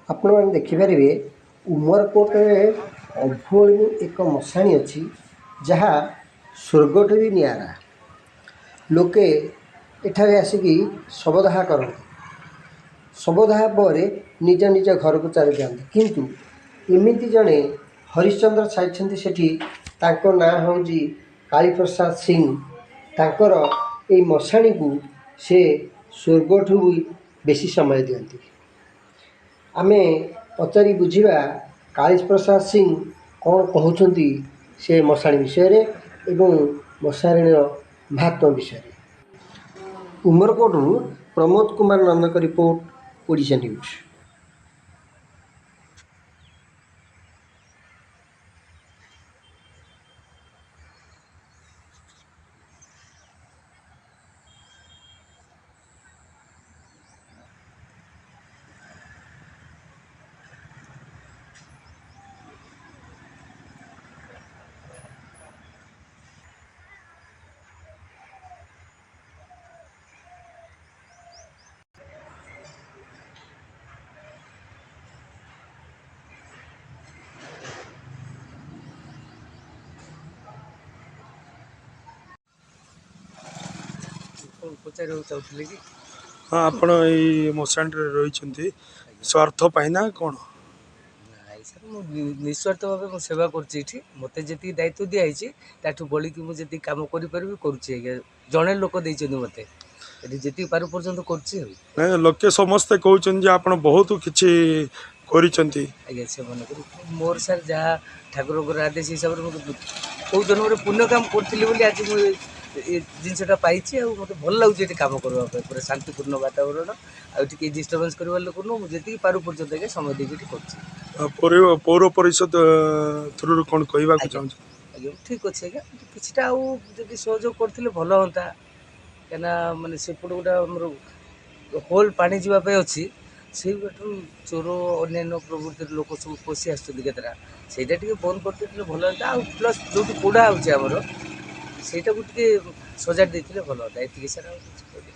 ଆପଣମାନେ ଦେଖିପାରିବେ ଉମରକୋଟରେ ଅଭୁଳି ଏକ ମଶାଣି ଅଛି, ଯାହା ସ୍ୱର୍ଗଠୁ ବି ନିଆରା। ଲୋକେ ଏଠାରେ ଆସିକି ଶବଦାହ କରନ୍ତି। ଶବଦାହ ପରେ ନିଜ ନିଜ ଘରକୁ ଚାଲିଯାଆନ୍ତି। କିନ୍ତୁ ଏମିତି ଜଣେ ହରିଶ୍ଚନ୍ଦ୍ର ଛାଇଛନ୍ତି ସେଠି, ତାଙ୍କ ନାଁ ହେଉଛି କାଳୀପ୍ରସାଦ ସିଂ। ତାଙ୍କର ଏଇ ମଶାଣିକୁ ସେ ସ୍ୱର୍ଗଠୁ ବି ବେଶୀ ସମୟ ଦିଅନ୍ତି। ଆମେ ପଚାରି ବୁଝିବା କାଳୀପ୍ରସାଦ ସିଂ କ'ଣ କହୁଛନ୍ତି ସେ ମଶାଣି ବିଷୟରେ ଏବଂ ମଶାଣିର ମାହାତ୍ମ୍ୟ ବିଷୟରେ। ଉମରକୋଟରୁ ପ୍ରମୋଦ କୁମାର ନନ୍ଦଙ୍କ ରିପୋର୍ଟ, ଓଡ଼ିଶା ନ୍ୟୁଜ୍। ପଚାରିବାକୁ ଚାହୁଁଥିଲେ କି? ହଁ, ଆପଣ ଏଇ ମଶାଣିରେ ରହିଛନ୍ତି ସ୍ୱାର୍ଥ ପାଇଁ ନା କ'ଣ? ନାଇଁ ସାର୍, ମୁଁ ନିଃସ୍ୱାର୍ଥ ଭାବେ ମୁଁ ସେବା କରୁଛି ଏଠି। ମୋତେ ଯେତିକି ଦାୟିତ୍ୱ ଦିଆହେଇଛି ତାଠୁ ବଳିକି ମୁଁ ଯେତିକି କାମ କରିପାରିବି କରୁଛି ଆଜ୍ଞା। ଜଣେ ଲୋକ ଦେଇଛନ୍ତି ମୋତେ, ଏଠି ଯେତିକି ପାରୁ ପର୍ଯ୍ୟନ୍ତ କରୁଛି ଆଉ। ନାଇଁ, ଲୋକେ ସମସ୍ତେ କହୁଛନ୍ତି ଯେ ଆପଣ ବହୁତ କିଛି କରିଛନ୍ତି। ଆଜ୍ଞା, ସେମାନେ ମୋର ସାର୍ ଯାହା ଠାକୁରଙ୍କର ଆଦେଶ ହିସାବରେ ମୁଁ କେଉଁ ଜନ୍ମରେ ପୁଣ୍ୟ କାମ କରୁଥିଲି ବୋଲି ଆଜି ମୁଁ ଏ ଜିନିଷଟା ପାଇଛି। ଆଉ ମୋତେ ଭଲ ଲାଗୁଛି ଏଠି କାମ କରିବା ପାଇଁ, ପୁରା ଶାନ୍ତିପୂର୍ଣ୍ଣ ବାତାବରଣ। ଆଉ ଏଠି କେହି ଡିଷ୍ଟର୍ବାନ୍ସ କରିବା ଲୋକ ନୁହଁ। ମୁଁ ଯେତିକି ପାରୁ ପର୍ଯ୍ୟନ୍ତ ଆଜ୍ଞା ସମୟ ଦେଇକି ଏଠି କରୁଛି। ପୌର ପରିଷଦ ଥ୍ରୁରୁ କ'ଣ କହିବାକୁ ଆଜ୍ଞା ଚାହୁଁଛନ୍ତି? ଆଜ୍ଞା, ଠିକ୍ ଅଛି ଆଜ୍ଞା। କିଛିଟା ଆଉ ଯଦି ସହଯୋଗ କରିଥିଲେ ଭଲ ହୁଅନ୍ତା। କାହିଁକିନା ମାନେ ସେପଟ ଗୋଟେ ଆମର ହୋଲ୍ ପାଣି ଯିବା ପାଇଁ ଅଛି, ସେଇ ବାଟରୁ ଚୋର ଅନ୍ୟାନ୍ୟ ପ୍ରବୃତ୍ତିର ଲୋକ ସବୁ ପଶି ଆସୁଛନ୍ତି କେତେଟା। ସେଇଟା ଟିକେ ବନ୍ଦ କରିଦେଇଥିଲେ ଭଲ ହୁଅନ୍ତା। ଆଉ ପ୍ଲସ୍ ଯେଉଁଠି ପୋଡ଼ା ହେଉଛି ଆମର, ସେଇଟାକୁ ଟିକେ ସଜାଡ଼ି ଦେଇଥିଲେ ଭଲ ହୁଅନ୍ତା। ଏତିକି ସାର୍, ଆଉ କିଛି କହିବି।